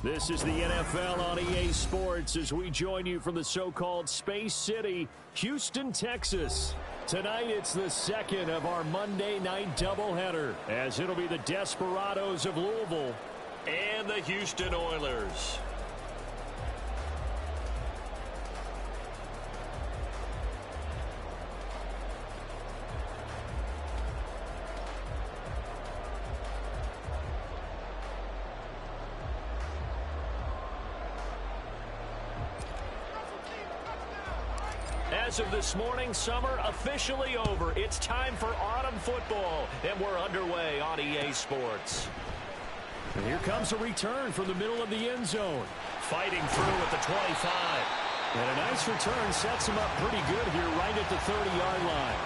This is the NFL on EA Sports as we join you from the so-called Space City, Houston, Texas. Tonight, it's the second of our Monday night doubleheader, as it'll be the Desperados of Louisville and the Houston Oilers. As of this morning, summer officially over. It's time for autumn football, and we're underway on EA Sports. And here comes a return from the middle of the end zone. Fighting through at the 25. And a nice return sets him up pretty good here right at the 30-yard line.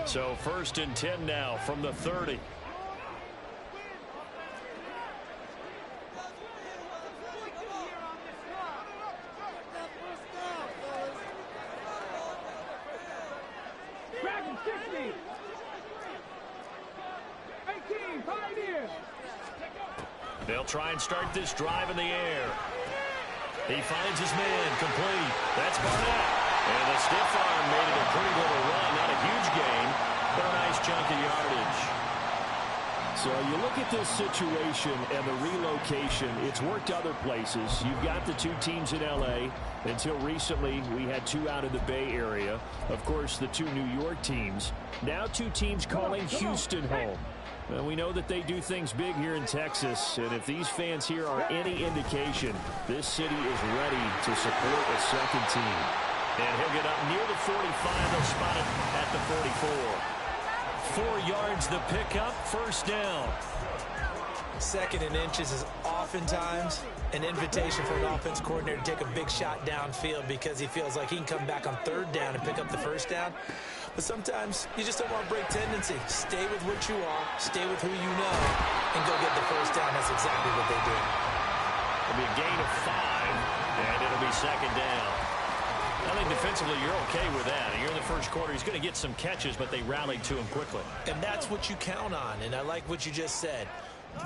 So 1st and 10 now from the 30. They'll try and start this drive in the air. He finds his man complete. That's Barnett. And the stiff arm made it a pretty little run. Not a huge gain, but a nice chunk of yardage. So you look at this situation and the relocation. It's worked other places. You've got the two teams in L.A. Until recently, we had two out of the Bay Area. Of course, the two New York teams. Now two teams calling Houston home. Well, we know that they do things big here in Texas, and if these fans here are any indication, this city is ready to support a second team. And he'll get up near the 45. They'll spot it at the 44. 4 yards the pickup, first down. 2nd and inches is oftentimes an invitation for an offense coordinator to take a big shot downfield because he feels like he can come back on 3rd down and pick up the first down. But sometimes you just don't want to break tendency. Stay with what you are, stay with who you know, and go get the first down. That's exactly what they did. It'll be a gain of 5, and it'll be 2nd down. I think defensively you're okay with that. You're in the first quarter. He's going to get some catches, but they rallied to him quickly. And that's what you count on, and I like what you just said.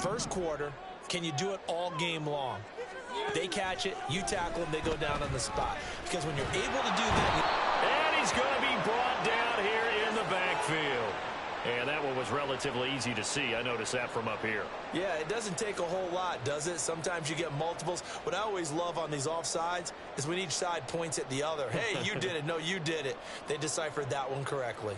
First quarter, can you do it all game long? They catch it, you tackle them, they go down on the spot. Because when you're able to do that... And he's going to be brought down here in the backfield. And that one was relatively easy to see. I noticed that from up here. Yeah, it doesn't take a whole lot, does it? Sometimes you get multiples. What I always love on these offsides is when each side points at the other. Hey, you did it. No, you did it. They deciphered that one correctly.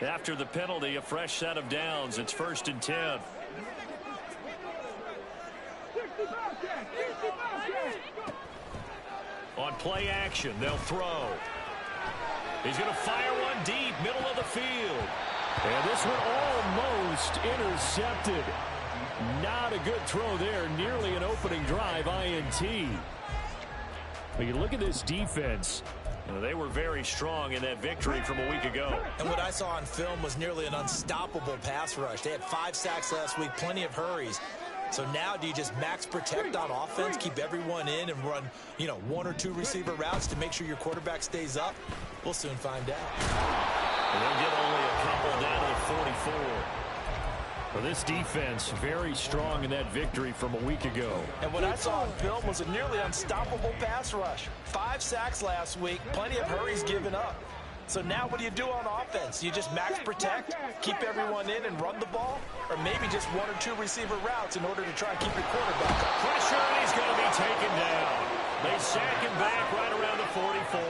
After the penalty, a fresh set of downs. It's 1st and 10. On play action, they'll throw. He's going to fire one deep, middle of the field. And this one almost intercepted. Not a good throw there. Nearly an opening drive, INT. But you look at this defense. They were very strong in that victory from a week ago. And what I saw on film was nearly an unstoppable pass rush. They had 5 sacks last week, plenty of hurries. So now do you just max protect on offense, keep everyone in and run, 1 or 2 receiver routes to make sure your quarterback stays up? We'll soon find out. And they'll get only a couple down to the 44. Well, this defense very strong in that victory from a week ago. And what I saw on film was a nearly unstoppable pass rush. 5 sacks last week, plenty of hurries given up. So now what do you do on offense? You just max protect, keep everyone in and run the ball? Or maybe just 1 or 2 receiver routes in order to try and keep your quarterback up? Pressure, and he's going to be taken down. They sack him back right around the 44.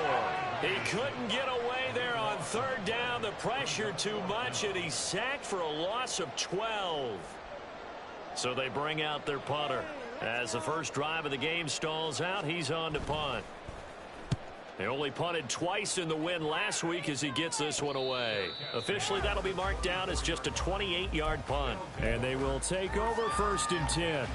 He couldn't get away there on 3rd down. The pressure too much, and he's sacked for a loss of 12. So they bring out their punter. As the first drive of the game stalls out, he's on to punt. They only punted twice in the win last week as he gets this one away. Officially, that'll be marked down as just a 28-yard punt. And they will take over 1st and 10.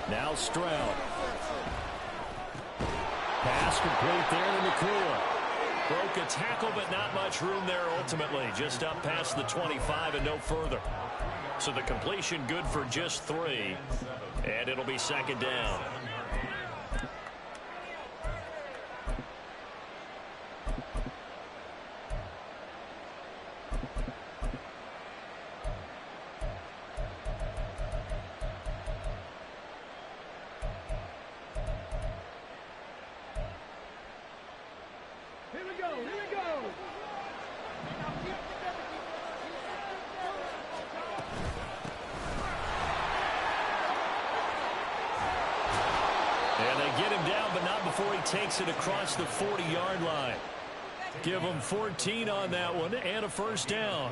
Now Stroud. Pass complete there to McCool. Broke a tackle, but not much room there ultimately. Just up past the 25 and no further. So the completion good for just 3. And it'll be 2nd down. And they get him down, but not before he takes it across the 40-yard line. Give him 14 on that one and a 1st down.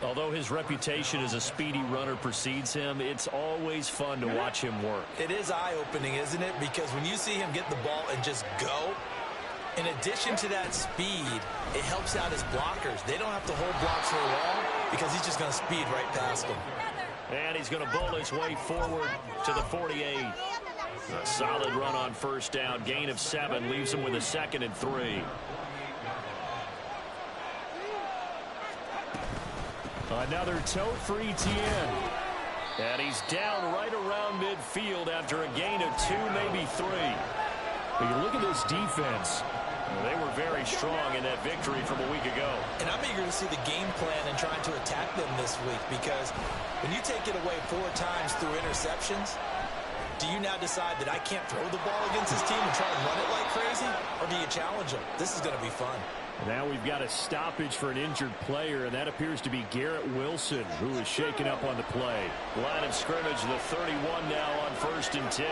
Although his reputation as a speedy runner precedes him, it's always fun to watch him work. It is eye-opening, isn't it? Because when you see him get the ball and just go, in addition to that speed, it helps out his blockers. They don't have to hold blocks for long because he's just going to speed right past them. And he's going to bowl his way forward to the 48. A solid run on 1st down. Gain of 7 leaves him with a 2nd and 3. Another tote for Etienne. And he's down right around midfield after a gain of 2, maybe 3. But you look at this defense. They were very strong in that victory from a week ago. And I'm eager to see the game plan and trying to attack them this week, because when you take it away 4 times through interceptions, do you now decide that I can't throw the ball against this team and try to run it like crazy? Or do you challenge them? This is going to be fun. Now we've got a stoppage for an injured player, and that appears to be Garrett Wilson, who is shaken up on the play. Line of scrimmage, the 31 now on 1st and 10.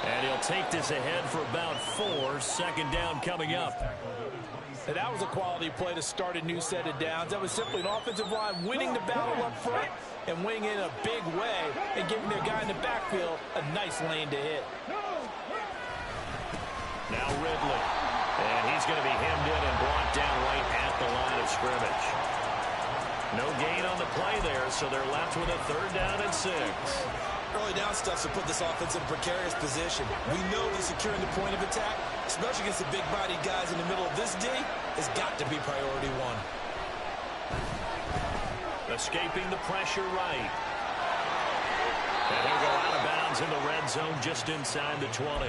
And he'll take this ahead for about 4. 2nd down coming up. And that was a quality play to start a new set of downs. That was simply an offensive line winning the battle up front and winning in a big way and giving their guy in the backfield a nice lane to hit. Now Ridley. And he's going to be hemmed in and brought down right at the line of scrimmage. No gain on the play there, so they're left with a 3rd down and 6. Early down stuff to put this offense in a precarious position. We know that securing the point of attack, especially against the big-bodied guys in the middle of this D, has got to be priority 1. Escaping the pressure right. And he'll go out of bounds in the red zone just inside the 20.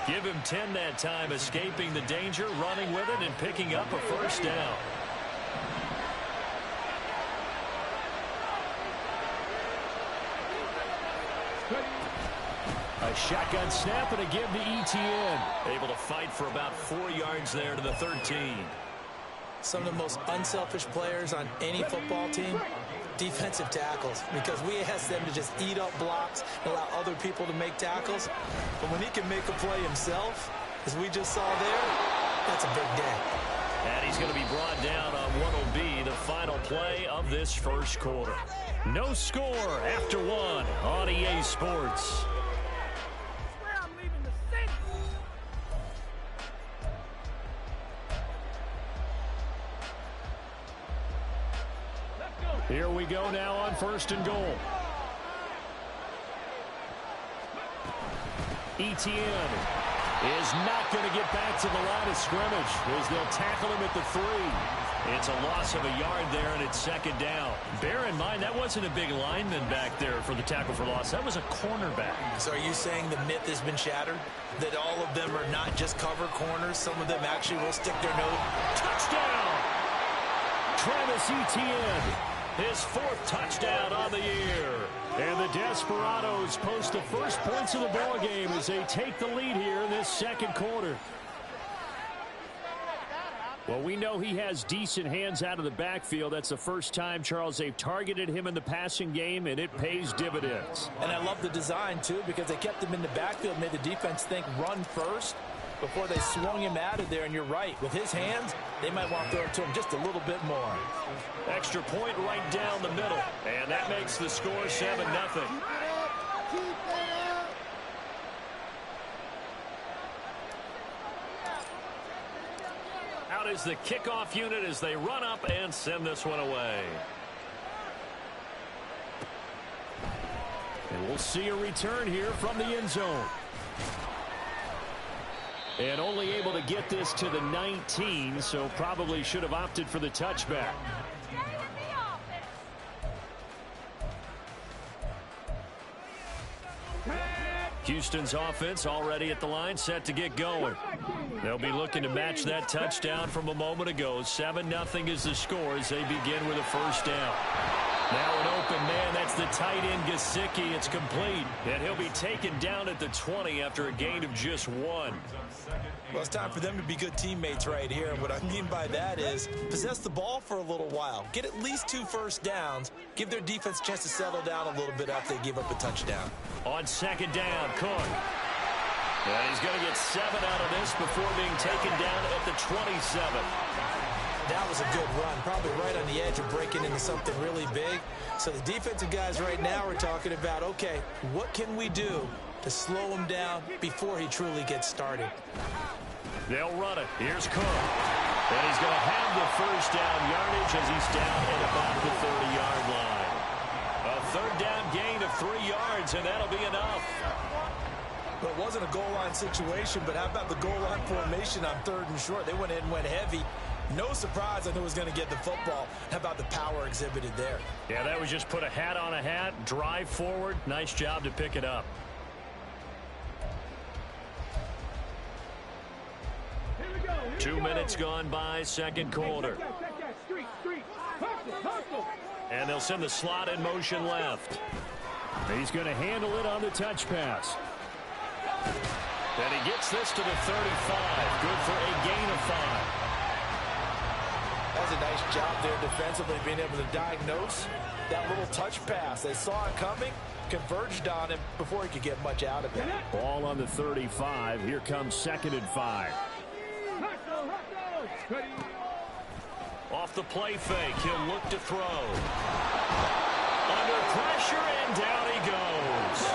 Give him 10 that time, escaping the danger, running with it, and picking up a 1st down. A shotgun snap and a give to Etienne. Able to fight for about 4 yards there to the 13. Some of the most unselfish players on any football team, defensive tackles, because we ask them to just eat up blocks and allow other people to make tackles. But when he can make a play himself, as we just saw there, that's a big day. And he's going to be brought down on what will be the final play of this 1st quarter. No score after 1 on EA Sports. Here we go now on 1st and goal. Etienne is not going to get back to the line of scrimmage as they'll tackle him at the 3. It's a loss of a yard there, and it's 2nd down. Bear in mind, that wasn't a big lineman back there for the tackle for loss. That was a cornerback. So are you saying the myth has been shattered? That all of them are not just cover corners? Some of them actually will stick their nose. Touchdown! Travis Etienne. His 4th touchdown on the year. And the Desperados post the first points of the ball game as they take the lead here in this second quarter. Well, we know he has decent hands out of the backfield. That's the first time, Charles, they've targeted him in the passing game, and it pays dividends. And I love the design, too, because they kept him in the backfield, made the defense think run first before they swung him out of there. And you're right, with his hands, they might want to throw it to him just a little bit more. Extra point right down the middle, and that makes the score 7-0. Out is the kickoff unit as they run up and send this one away. And we'll see a return here from the end zone. And only able to get this to the 19, so probably should have opted for the touchback. Houston's offense already at the line, set to get going. They'll be looking to match that touchdown from a moment ago. 7-0 is the score as they begin with a first down. Now an open man. That's the tight end, Gesicki. It's complete. And he'll be taken down at the 20 after a gain of just 1. Well, it's time for them to be good teammates right here. And what I mean by that is possess the ball for a little while. Get at least 2 first downs. Give their defense a chance to settle down a little bit after they give up a touchdown. On second down, Cook. And he's going to get 7 out of this before being taken down at the 27. That was a good run, probably right on the edge of breaking into something really big. So the defensive guys right now are talking about, okay, what can we do to slow him down before he truly gets started? They'll run it. Here's Cook. And he's going to have the first down yardage as he's down at about the 30-yard line. A third down gain of 3 yards, and that'll be enough. Well, it wasn't a goal line situation, but how about the goal line formation on 3rd and short? They went in and went heavy. No surprise I knew he was going to get the football. How about the power exhibited there? Yeah, that was just put a hat on a hat, drive forward. Nice job to pick it up. Here we go. 2 minutes gone by, second quarter. And they'll send the slot in motion left. He's going to handle it on the touch pass. And he gets this to the 35. Good for a gain of 5. That was a nice job there defensively, being able to diagnose that little touch pass. They saw it coming, converged on him before he could get much out of it. Ball on the 35. Here comes 2nd and 5. Off the play fake, he'll look to throw. Under pressure, and down he goes.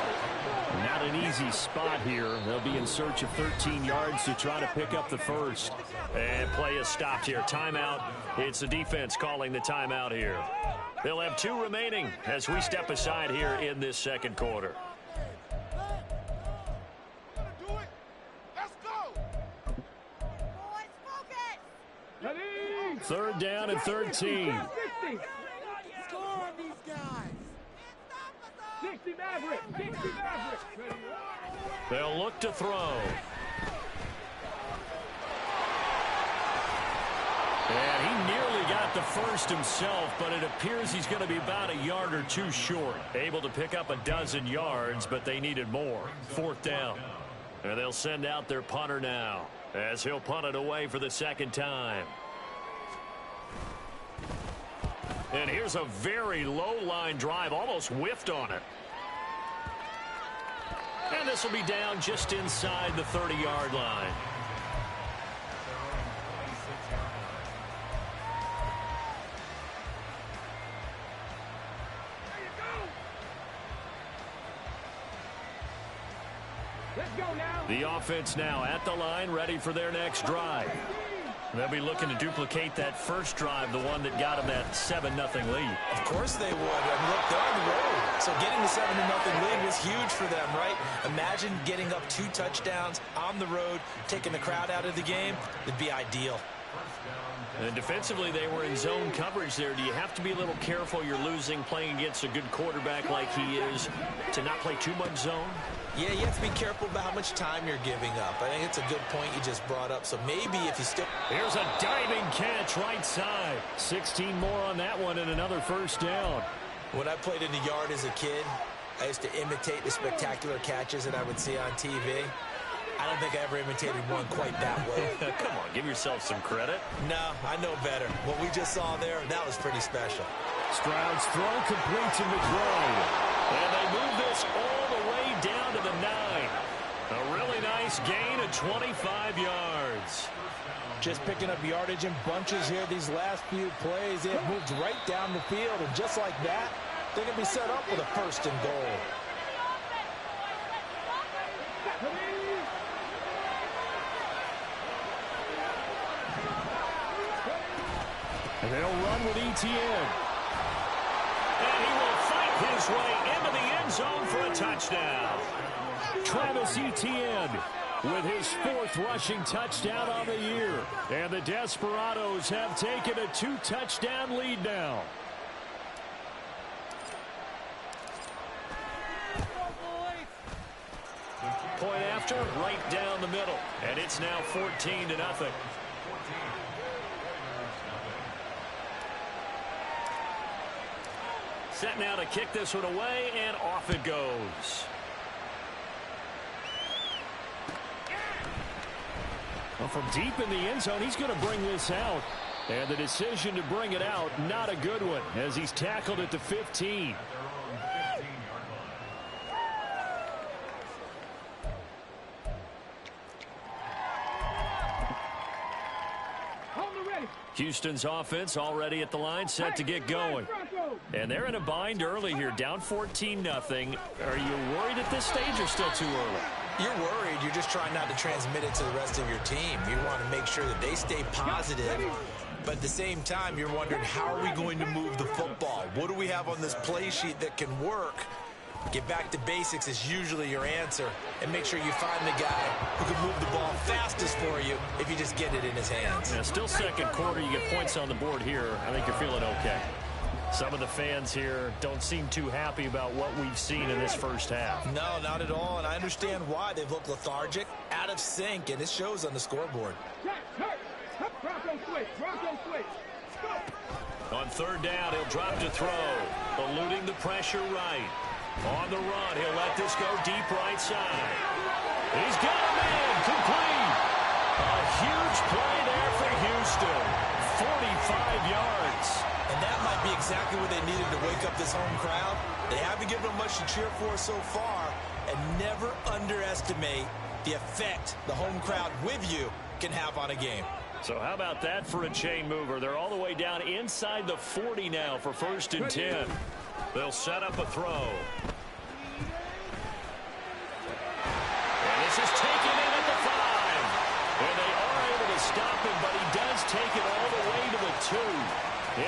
Not an easy spot here. They'll be in search of 13 yards to try to pick up the first. And play is stopped here. Timeout. It's the defense calling the timeout here. They'll have 2 remaining as we step aside here in this second quarter. Third down and 13. They'll look to throw. And he nearly got the first himself, but it appears he's going to be about a yard or 2 short. Able to pick up a dozen yards, but they needed more. 4th down. And they'll send out their punter now, as he'll punt it away for the second time. And here's a very low-line drive, almost whiffed on it. And this will be down just inside the 30-yard line. The offense now at the line, ready for their next drive. They'll be looking to duplicate that first drive, the one that got them that 7-0 lead. Of course they would. I mean, look, they're on the road. So getting the 7-0 lead was huge for them, right? Imagine getting up 2 touchdowns on the road, taking the crowd out of the game. It'd be ideal. And defensively, they were in zone coverage there. Do you have to be a little careful? You're losing, playing against a good quarterback like he is, to not play too much zone? Yeah, you have to be careful about how much time you're giving up. I think it's a good point you just brought up. So maybe if you still... Here's a diving catch right side. 16 more on that one and another first down. When I played in the yard as a kid, I used to imitate the spectacular catches that I would see on TV. I don't think I ever imitated one quite that way. Come on, give yourself some credit. No, I know better. What we just saw there, that was pretty special. Stroud's throw complete to McBride. And they move this all the way down to the 9. A really nice gain of 25 yards. Just picking up yardage in bunches here these last few plays. They have moved right down the field, and just like that, they're going to be set up with a first and goal. And they'll run with Etienne. And he will fight his way into the end zone for a touchdown. Travis Etienne with his 4th rushing touchdown on the year. And the Desperados have taken a 2-touchdown lead now. Point after, right down the middle. And it's now 14-0. Set now to kick this one away, and off it goes. Well, from deep in the end zone, he's going to bring this out. And the decision to bring it out, not a good one, as he's tackled at the 15. Houston's offense already at the line, set to get going. And they're in a bind early here, down 14-0. Are you worried at this stage or still too early? You're worried. You're just trying not to transmit it to the rest of your team. You want to make sure that they stay positive. But at the same time, you're wondering, how are we going to move the football? What do we have on this play sheet that can work? Get back to basics is usually your answer. And make sure you find the guy who can move the ball fastest for you if you just get it in his hands. Yeah, still second quarter. You get points on the board here. I think you're feeling okay. Some of the fans here don't seem too happy about what we've seen in this first half. No, not at all. And I understand why. They've looked lethargic, out of sync, and it shows on the scoreboard. On 3rd down, he'll drop to throw, eluding the pressure right. On the run, he'll let this go deep right side. He's got a man, complete. A huge play there for Houston. 45 yards. And that might be exactly what they needed to wake up this home crowd. They haven't given them much to cheer for so far. And never underestimate the effect the home crowd with you can have on a game. So how about that for a chain mover? They're all the way down inside the 40 now for 1st and 10. They'll set up a throw. And this is taken in at the 5. And they are able to stop him, but he does take it all the way to the 2.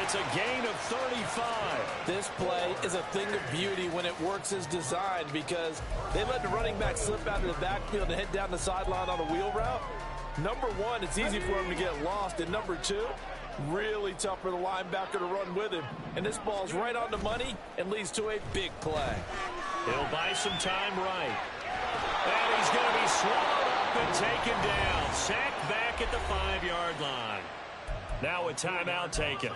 It's a gain of 35. This play is a thing of beauty when it works as designed, because they let the running back slip out of the backfield and head down the sideline on a wheel route. Number one, it's easy for him to get lost. And number two, really tough for the linebacker to run with him. And this ball's right on the money and leads to a big play. He'll buy some time right. And he's going to be swallowed up and taken down. Sacked back at the 5-yard line. Now a timeout taken.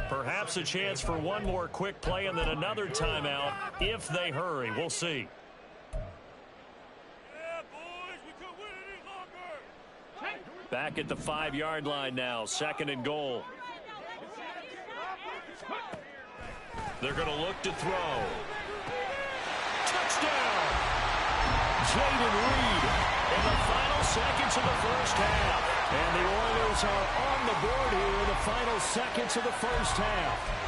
Perhaps a chance for one more quick play and then another timeout if they hurry. We'll see. Back at the 5-yard line now, 2nd and goal. They're going to look to throw. Touchdown! Jayden Reed in the final seconds of the first half. And the Oilers are on the board here in the final seconds of the first half.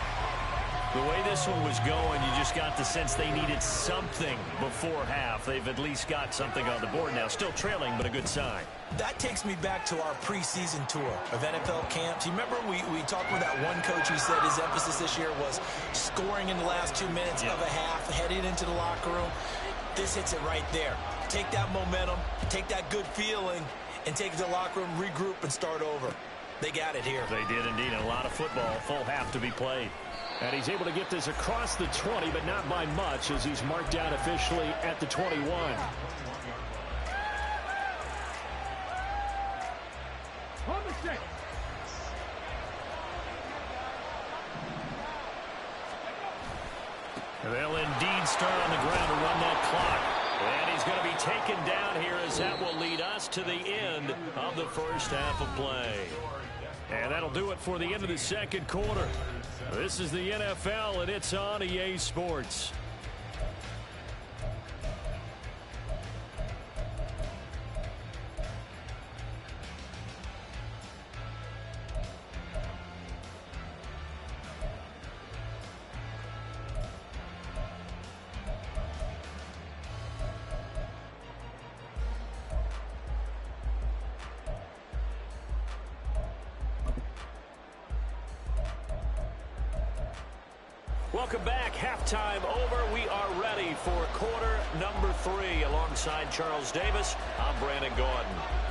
The way this one was going, you just got the sense they needed something before half. They've at least got something on the board now. Still trailing, but a good sign. That takes me back to our preseason tour of NFL camps. You remember we talked with that one coach who said his emphasis this year was scoring in the last 2 minutes of a half, heading into the locker room. This hits it right there. Take that momentum, take that good feeling, and take it to the locker room, regroup, and start over. They got it here. They did indeed. A lot of football, full half to be played. And he's able to get this across the 20, but not by much, as he's marked out officially at the 21. They'll indeed start on the ground to run that clock. And he's going to be taken down here, as that will lead us to the end of the first half of play. And that'll do it for the end of the second quarter. This is the NFL, and it's on EA Sports. Welcome back. Halftime over. We are ready for quarter number 3. Alongside Charles Davis, I'm Brandon Gaudin.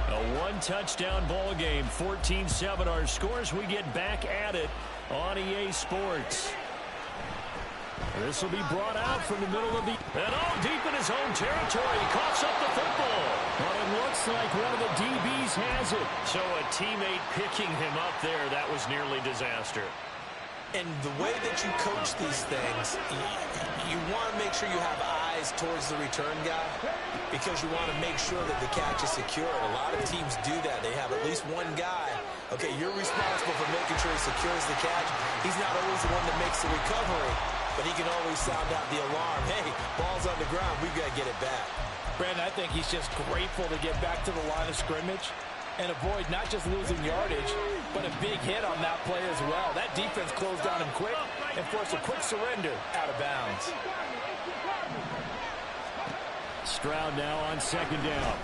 A one-touchdown ball game, 14-7 our scores. We get back at it on EA Sports. This will be brought out from the middle of the... And deep in his own territory. He coughs up the football. But it looks like one of the DBs has it. So a teammate picking him up there, that was nearly disaster. And the way that you coach these things, you want to make sure you have eyes towards the return guy, because you want to make sure that the catch is secure. A lot of teams do that. They have at least one guy. Okay, you're responsible for making sure he secures the catch. He's not always the one that makes the recovery, but he can always sound out the alarm. Hey, ball's on the ground. We've got to get it back. Brandon, I think he's just grateful to get back to the line of scrimmage and avoid not just losing yardage, but a big hit on that play as well. That defense closed down him quick and forced a quick surrender out of bounds. Stroud now on second down.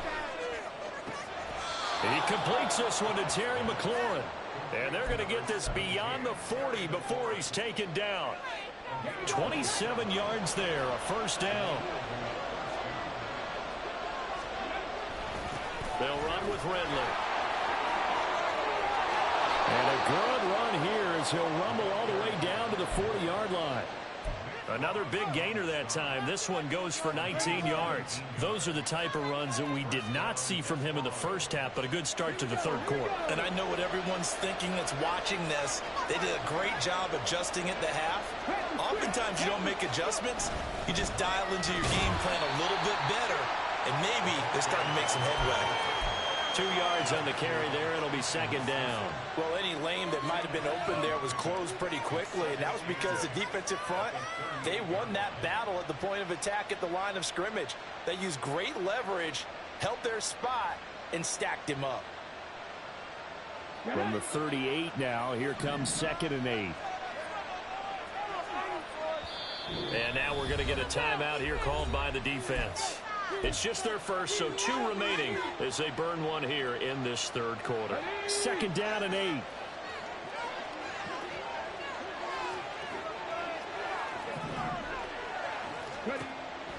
He completes this one to Terry McLaurin. And they're going to get this beyond the 40 before he's taken down. 27 yards there, a first down. They'll run with Ridley. And a good run here as he'll rumble all the way down to the 40-yard line. Another big gainer that time. This one goes for 19 yards. Those are the type of runs that we did not see from him in the first half, but a good start to the third quarter. And I know what everyone's thinking that's watching this. They did a great job adjusting at the half. Oftentimes you don't make adjustments. You just dial into your game plan a little bit better, and maybe they're starting to make some headway. 2 yards on the carry there. It'll be second down. Well, any lane that might have been open there was closed pretty quickly, and that was because the defensive front, they won that battle at the point of attack at the line of scrimmage. They used great leverage, held their spot, and stacked him up. From the 38 now, here comes 2nd and 8. And now we're going to get a timeout here called by the defense. It's just their first, so 2 remaining as they burn one here in this third quarter. 2nd down and 8.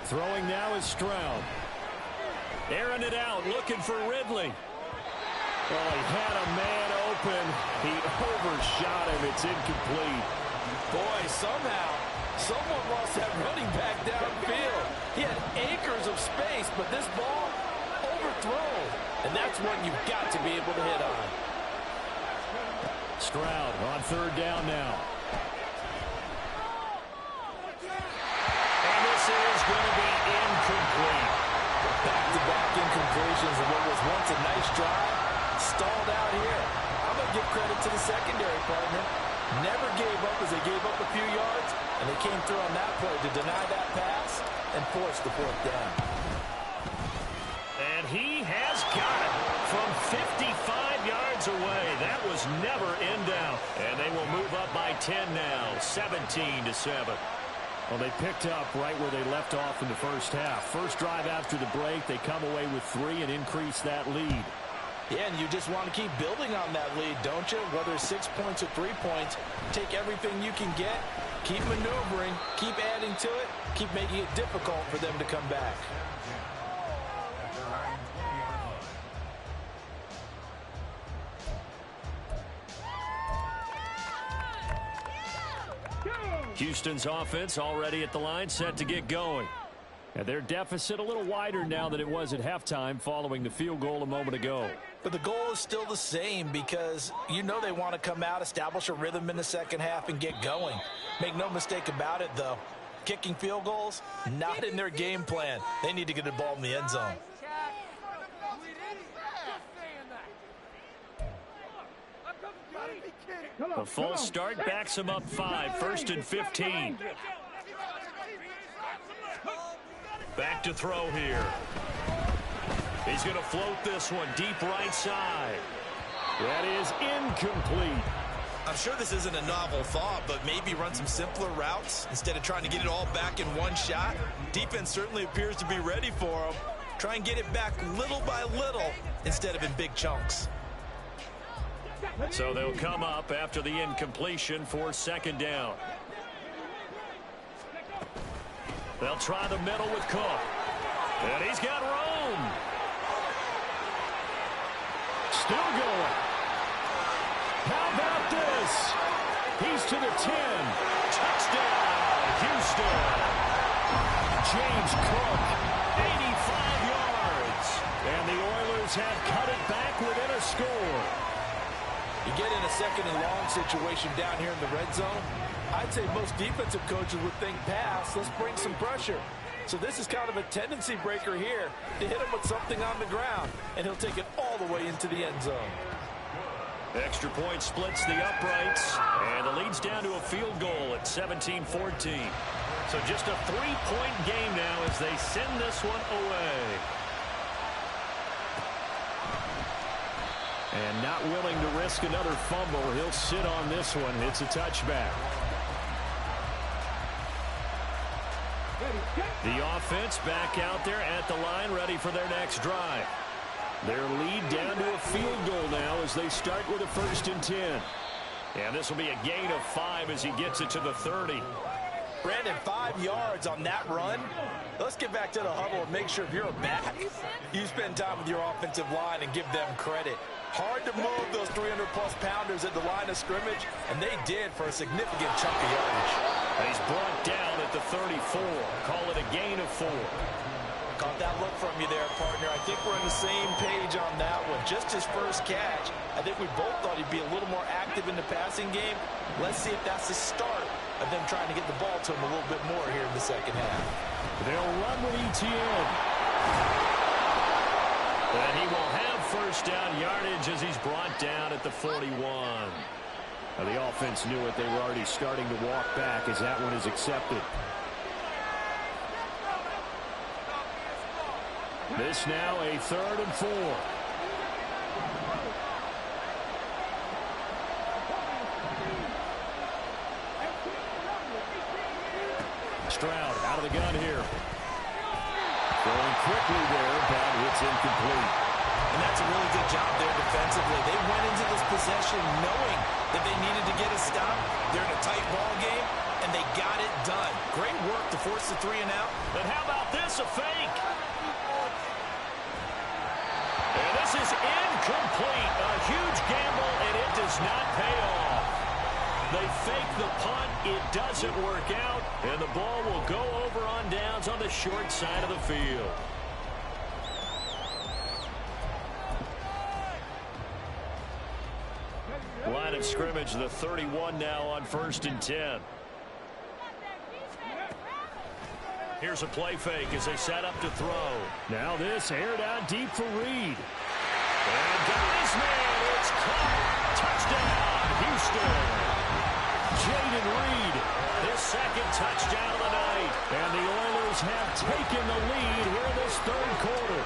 Throwing now is Stroud. Airing it out, looking for Ridley. Oh, he had a man open. He overshot him. It's incomplete. Boy, somehow, someone lost that running back downfield. He had acres of space, but this ball overthrown. And that's one you've got to be able to hit on. Stroud on 3rd down now. And this is going to be incomplete. Back-to-back incompletions of what was once a nice drive. Stalled out here. I'm going to give credit to the secondary partner. Never gave up as they gave up a few yards, and they came through on that play to deny that pass and force the 4th down. And he has got it from 55 yards away. That was never in doubt. And they will move up by 10 now, 17-7. Well, they picked up right where they left off in the first half. First drive after the break, they come away with 3 and increase that lead. Yeah, and you just want to keep building on that lead, don't you? Whether it's 6 points or 3 points, take everything you can get, keep maneuvering, keep adding to it, keep making it difficult for them to come back. Houston's offense already at the line, set to get going. And their deficit a little wider now than it was at halftime following the field goal a moment ago. But the goal is still the same because you know they want to come out, establish a rhythm in the second half, and get going. Make no mistake about it, though. Kicking field goals, not in their game plan. They need to get the ball in the end zone. A false start backs him up 5, 1st and 15. Back to throw here. He's going to float this one deep right side. That is incomplete. I'm sure this isn't a novel thought, but maybe run some simpler routes instead of trying to get it all back in one shot. Defense certainly appears to be ready for him. Try and get it back little by little instead of in big chunks. So they'll come up after the incompletion for 2nd down. They'll try the middle with Cook. And he's got room. Still going. How about this? He's to the 10. Touchdown, Houston. James Cook, 85 yards. And the Oilers have cut it back within a score. You get in a 2nd and long situation down here in the red zone, I'd say most defensive coaches would think pass, let's bring some pressure. So this is kind of a tendency breaker here to hit him with something on the ground, and he'll take it all the way into the end zone. Extra point splits the uprights, and the lead's down to a field goal at 17-14. So just a 3-point game now as they send this one away. And not willing to risk another fumble. He'll sit on this one. It's a touchback. The offense back out there at the line, ready for their next drive. Their lead down to a field goal now as they start with a 1st and 10. And this will be a gain of 5 as he gets it to the 30. Brandon, 5 yards on that run. Let's get back to the huddle and make sure if you're a back, you spend time with your offensive line and give them credit. Hard to move those 300-plus pounders at the line of scrimmage, and they did for a significant chunk of yardage. And he's brought down at the 34. Call it a gain of 4. Caught that look from you there, partner. I think we're on the same page on that one. Just his first catch. I think we both thought he'd be a little more active in the passing game. Let's see if that's the start of them trying to get the ball to him a little bit more here in the second half. They'll run with ETN. And he will have 1st down yardage as he's brought down at the 41. Now the offense knew it. They were already starting to walk back as that one is accepted. This now a 3rd and 4. Stroud out of the gun here. Going quickly there, but it's incomplete. And that's a really good job there defensively. They went into this possession knowing that they needed to get a stop. They're in a tight ball game, and they got it done. Great work to force the 3 and out. But how about this, a fake? And this is incomplete. A huge gamble, and it does not pay off. They fake the punt. It doesn't work out, and the ball will go over on downs on the short side of the field. Line of scrimmage, the 31 now on 1st and 10. Here's a play fake as they set up to throw. Now this aired out deep for Reed. And got his man. It's caught. Touchdown, Houston. Jaden Reed, his 2nd touchdown of the night. And the Oilers have taken the lead here in this 3rd quarter.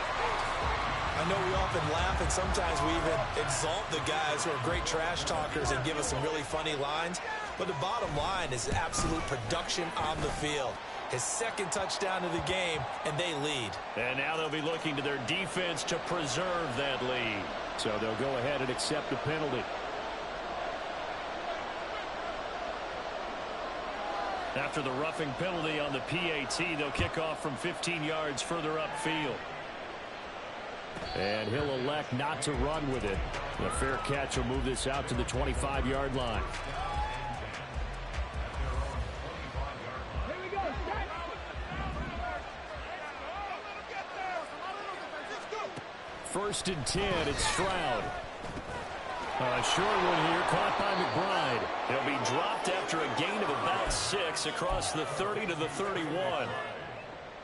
I know we often laugh, and sometimes we even exalt the guys who are great trash talkers and give us some really funny lines. But the bottom line is absolute production on the field. His 2nd touchdown of the game, and they lead. And now they'll be looking to their defense to preserve that lead. So they'll go ahead and accept the penalty. After the roughing penalty on the PAT, they'll kick off from 15 yards further upfield. And he'll elect not to run with it. A fair catch will move this out to the 25-yard line. 1st and 10. It's Stroud. Short one here, caught by McBride. He'll be dropped after a gain of about 6 across the 30 to the 31.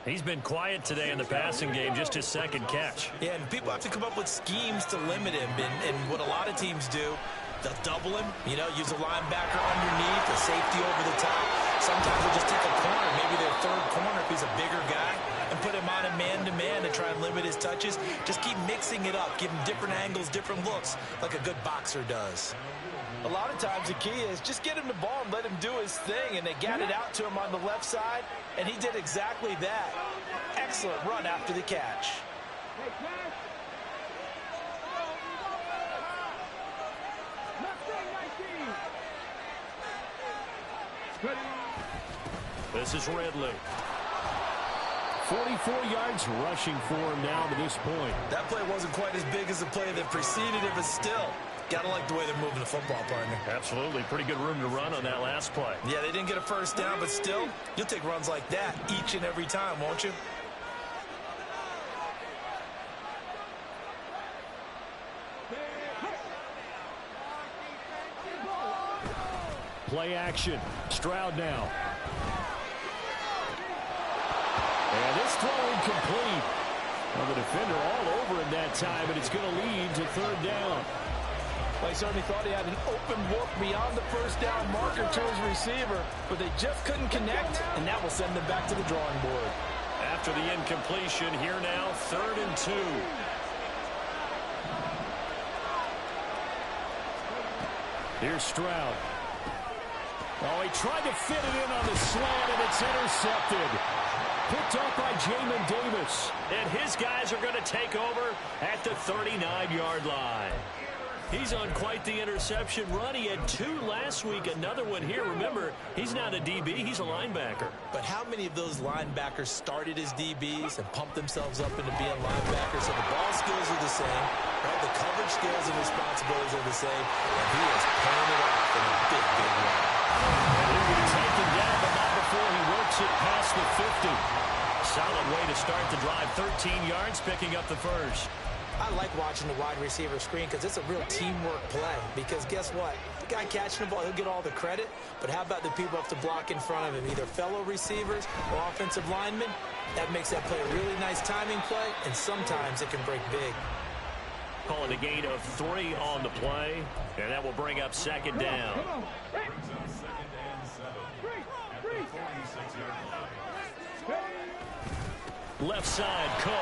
He's been quiet today in the passing game, just his 2nd catch. Yeah, and people have to come up with schemes to limit him. And what a lot of teams do, they'll double him, use a linebacker underneath, a safety over the top. Sometimes they'll just take a corner, maybe their 3rd corner if he's a bigger guy, and put him on a man-to-man to try and limit his touches. Just keep mixing it up, give him different angles, different looks, like a good boxer does. A lot of times the key is just get him the ball and let him do his thing, and they got it out to him on the left side, and he did exactly that. Excellent run after the catch. This is Ridley. 44 yards rushing for him now to this point. That play wasn't quite as big as the play that preceded it, but still, gotta like the way they're moving the football, partner. Absolutely. Pretty good room to run on that last play. Yeah, they didn't get a 1st down, but still, you'll take runs like that each and every time, won't you? Play action. Stroud now. And this throw incomplete. Well, the defender all over him that time, and it's going to lead to 3rd down. Well, he certainly thought he had an open look beyond the 1st down marker to his receiver, but they just couldn't connect, and that will send them back to the drawing board. After the incompletion, here now, 3rd and 2. Here's Stroud. Oh, he tried to fit it in on the slant, and it's intercepted. Picked up by Jamin Davis. And his guys are going to take over at the 39-yard line. He's on quite the interception run. He had 2 last week, another one here. Remember, he's not a DB, he's a linebacker. But how many of those linebackers started as DBs and pumped themselves up into being linebackers? So the ball skills are the same, right? The coverage skills and responsibilities are the same, and he is paying it off in a big, big way. He can take him down, but not before he works it past the 50. Solid way to start the drive. 13 yards, picking up the 1st. I like watching the wide receiver screen because it's a real teamwork play. Because guess what? The guy catching the ball, he'll get all the credit. But how about the people up to block in front of him? Either fellow receivers or offensive linemen. That makes that play a really nice timing play, and sometimes it can break big. Calling a gain of 3 on the play, and that will bring up 2nd down. Left side, Cook.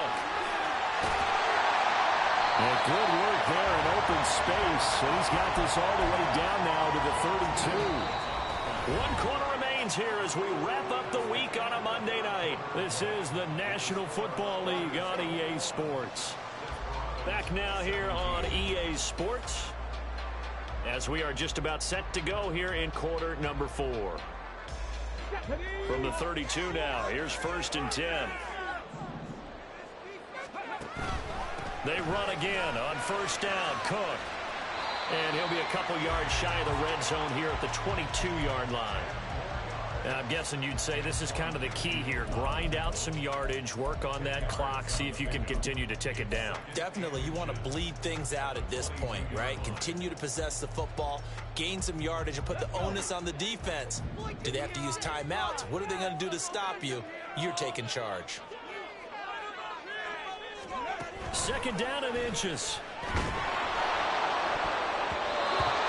And good work there in open space. And he's got this all the way down now to the 32. 1 quarter remains here as we wrap up the week on a Monday night. This is the National Football League on EA Sports. Back now here on EA Sports as we are just about set to go here in quarter number 4. From the 32 now, here's 1st and 10. They run again on 1st down. Cook. And he'll be a couple yards shy of the red zone here at the 22-yard line. And I'm guessing you'd say this is kind of the key here. Grind out some yardage, work on that clock, see if you can continue to tick it down. Definitely. You want to bleed things out at this point, right? Continue to possess the football, gain some yardage, and put the onus on the defense. Do they have to use timeouts? What are they going to do to stop you? You're taking charge. 2nd down and inches.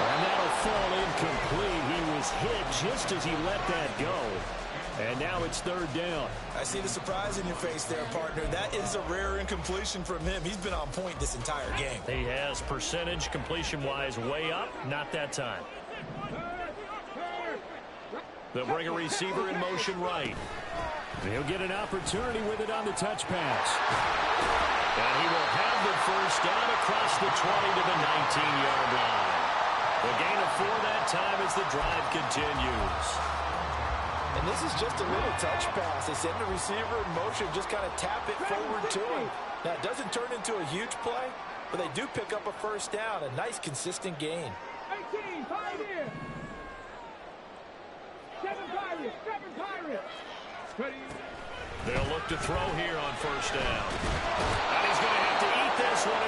And that'll fall incomplete. He was hit just as he let that go. And now it's 3rd down. I see the surprise in your face there, partner. That is a rare incompletion from him. He's been on point this entire game. He has percentage completion-wise way up. Not that time. They'll bring a receiver in motion right. He'll get an opportunity with it on the touch pass. And he will have the 1st down across the 20 to the 19-yard line. The gain of 4 that time as the drive continues. And this is just a little touch pass. They send the receiver in motion, just kind of tap it forward to him. Now, it doesn't turn into a huge play, but they do pick up a 1st down. A nice, consistent gain. 18, Pioneer. 7 Pirates, 7 Pirates. Ready. They'll look to throw here on 1st down. And he's going to have to eat this one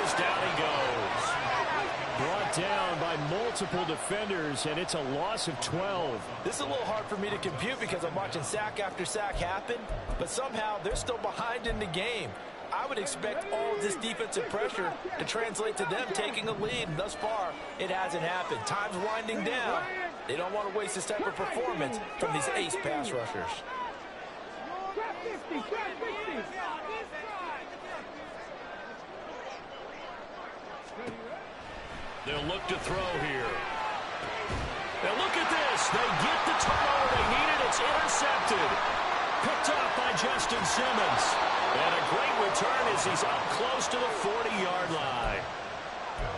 down by multiple defenders, and it's a loss of 12. This is a little hard for me to compute because I'm watching sack after sack happen, but somehow they're still behind in the game. I would expect all of this defensive pressure to translate to them taking a lead, and thus far, it hasn't happened. Time's winding down. They don't want to waste this type of performance from these ace pass rushers. They'll look to throw here. Now look at this. They get the turnover they needed. It's intercepted. Picked off by Justin Simmons. And a great return as he's up close to the 40-yard line.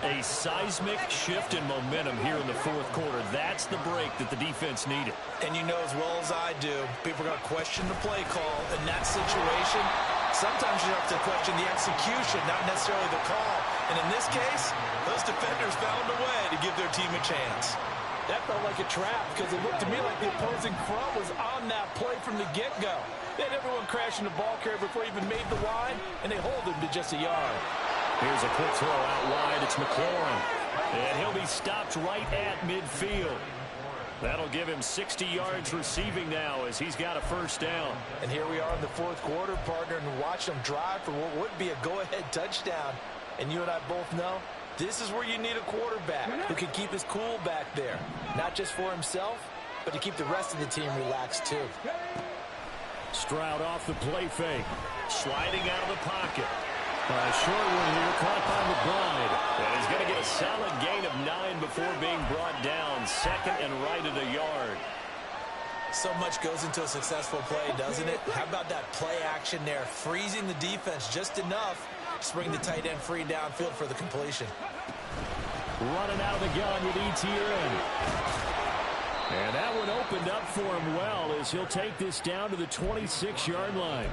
A seismic shift in momentum here in the fourth quarter. That's the break that the defense needed. And you know as well as I do, people are going to question the play call in that situation. Sometimes you have to question the execution, not necessarily the call. And in this case, those defenders found a way to give their team a chance. That felt like a trap because it looked to me like the opposing front was on that play from the get-go. They had everyone crashing the ball carrier before he even made the line, and they hold him to just a yard. Here's a quick throw out wide. It's McLaurin. And he'll be stopped right at midfield. That'll give him 60 yards receiving now as he's got a first down. And here we are in the fourth quarter, partner, and watch them drive for what would be a go-ahead touchdown. And you and I both know this is where you need a quarterback who can keep his cool back there. Not just for himself, but to keep the rest of the team relaxed too. Stroud off the play fake. Sliding out of the pocket. A short one here, caught by McBride. And he's going to get a solid gain of 9 before being brought down. Second and right at a yard. So much goes into a successful play, doesn't it? How about that play action there? Freezing the defense just enough to bring the tight end free downfield for the completion. Running out of the gun with ETN. And that one opened up for him well as he'll take this down to the 26-yard line.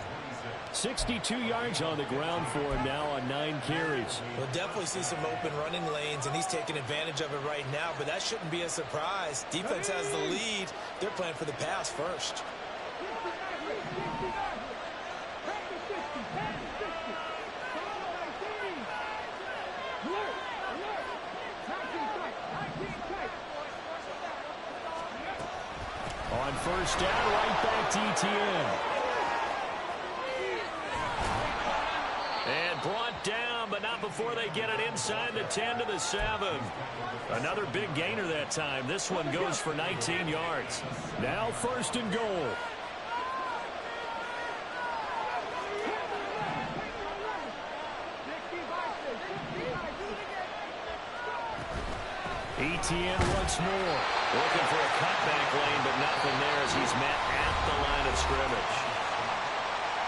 62 yards on the ground for him now on 9 carries. We'll definitely see some open running lanes, and he's taking advantage of it right now, but that shouldn't be a surprise. Defense has the lead. They're playing for the pass first. On first down, right back to ETN. And brought down, but not before they get it inside the 10 to the 7. Another big gainer that time. This one goes for 19 yards. Now first and goal. ETN once more. Looking for a cutback lane, but nothing there as he's met at the line of scrimmage.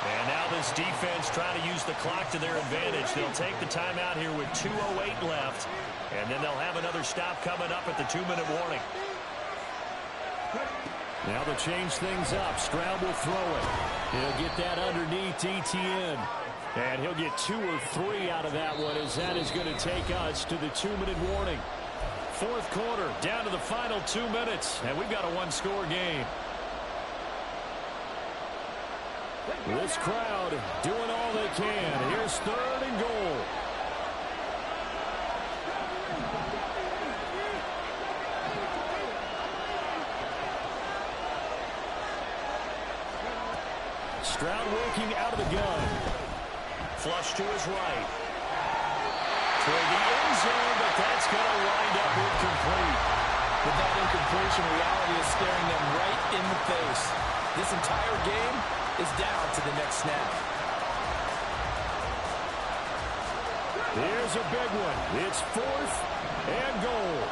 And now this defense trying to use the clock to their advantage. They'll take the timeout here with 2:08 left. And then they'll have another stop coming up at the 2-minute warning. Now they'll change things up. Stroud will throw it. He'll get that underneath ETN. And he'll get 2 or 3 out of that one as that is going to take us to the 2-minute warning. Fourth quarter, down to the final 2 minutes. And we've got a one-score game. This crowd doing all they can. Here's third and goal. Stroud working out of the gun. Flush to his right. Toward the end zone, but that's going to wind up incomplete. With that incompletion, reality is staring them right in the face. This entire game is down to the next snap. Here's a big one. It's 4th and goal.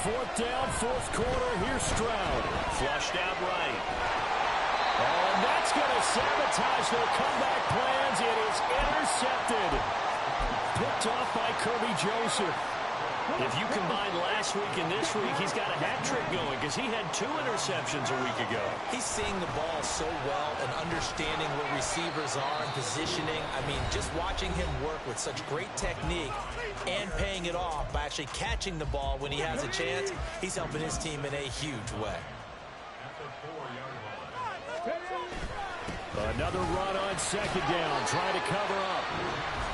Fourth down, fourth quarter. Here's Stroud. Flushed out right. Oh, and that's going to sabotage their comeback plans. It is intercepted. Picked off by Kirby Joseph. If you combine last week and this week, he's got a hat trick going because he had 2 interceptions a week ago. He's seeing the ball so well and understanding where receivers are and positioning. I mean, just watching him work with such great technique and paying it off by actually catching the ball when he has a chance, he's helping his team in a huge way. Another run on second down, trying to cover up.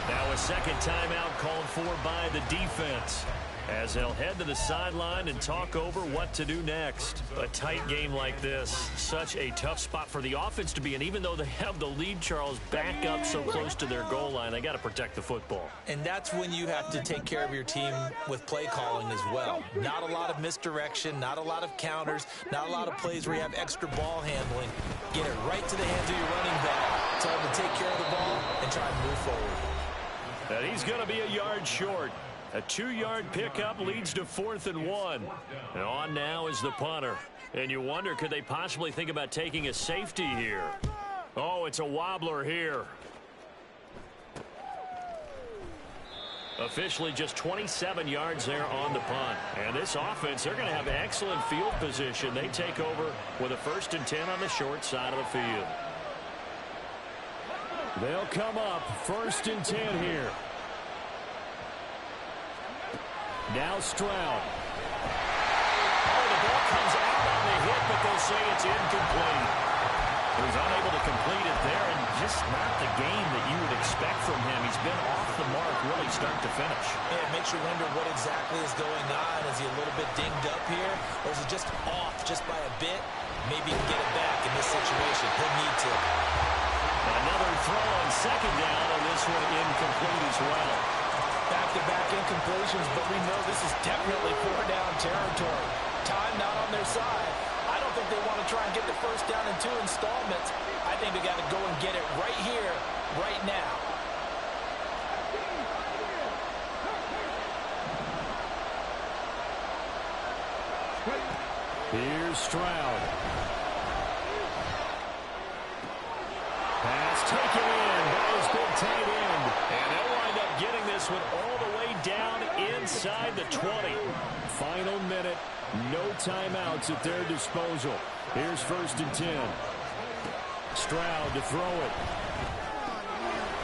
Now a second timeout called for by the defense, as they'll head to the sideline and talk over what to do next. A tight game like this, such a tough spot for the offense to be in. Even though they have the lead, Charles, back up so close to their goal line, they got to protect the football. And that's when you have to take care of your team with play calling as well. Not a lot of misdirection, not a lot of counters, not a lot of plays where you have extra ball handling. Get it right to the hands of your running back. Tell him to take care of the ball and try and move forward. And he's going to be a yard short. A 2-yard pickup leads to 4th and 1. And on now is the punter. And you wonder, could they possibly think about taking a safety here? Oh, it's a wobbler here. Officially just 27 yards there on the punt. And this offense, they're going to have excellent field position. They take over with a 1st and 10 on the short side of the field. They'll come up 1st and 10 here. Now Stroud. Oh, the ball comes out on the hit, but they'll say it's incomplete. He was unable to complete it there, and just not the game that you would expect from him. He's been off the mark really start to finish. Yeah, it makes you wonder what exactly is going on. Is he a little bit dinged up here, or is it just off just by a bit? Maybe he can get it back in this situation. He'll need to. Another throw on second down, and this one incomplete as well. Back-to-back incompletions, but we know this is definitely 4-down territory. Time not on their side. I don't think they want to try and get the first down in 2 installments. I think they got to go and get it right here, right now. Here's Stroud. Pass taken in by his big tight end. And they'll wind up getting this one all the way down inside the 20. Final minute, no timeouts at their disposal. Here's 1st and 10. Stroud to throw it.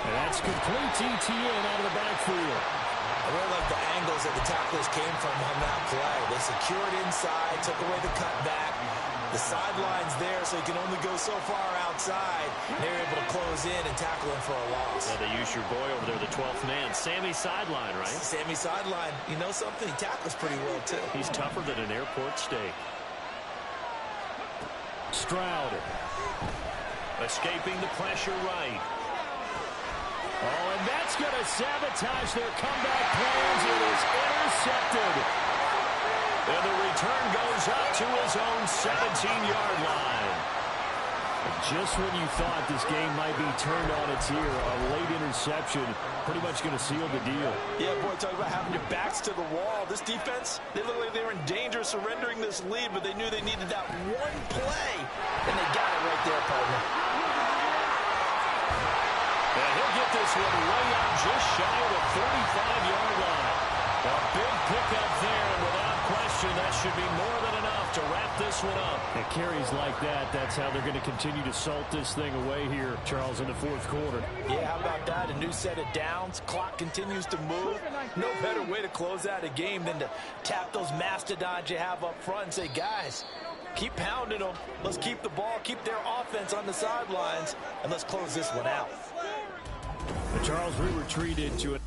And that's complete to Etienne out of the backfield. I really like the angles that the tacklers came from on that play. They secured inside, took away the cutback. The sideline's there, so he can only go so far outside. They were able to close in and tackle him for a loss. Yeah, they use your boy over there, the 12th man. Sammy Sideline, right? Sammy Sideline. You know something? He tackles pretty well, too. He's tougher than an airport steak. Stroud. Escaping the pressure right. Oh, and that's going to sabotage their comeback plans. It is intercepted. And the return goes up to his own 17-yard line. Just when you thought this game might be turned on its ear, a late interception pretty much going to seal the deal. Yeah, boy, talk about having your backs to the wall. This defense, they look like they were in danger of surrendering this lead, but they knew they needed that one play, and they got it right there, partner. And he'll get this one way out just shy of the 45-yard line. A big pickup there, and without question, that should be more than enough to wrap this one up. And carries like that, that's how they're going to continue to salt this thing away here, Charles, in the 4th quarter. Yeah, how about that? A new set of downs. Clock continues to move. No better way to close out a game than to tap those mastodons you have up front and say, guys, keep pounding them. Let's keep the ball, keep their offense on the sidelines, and let's close this one out. But Charles, we retreat into it.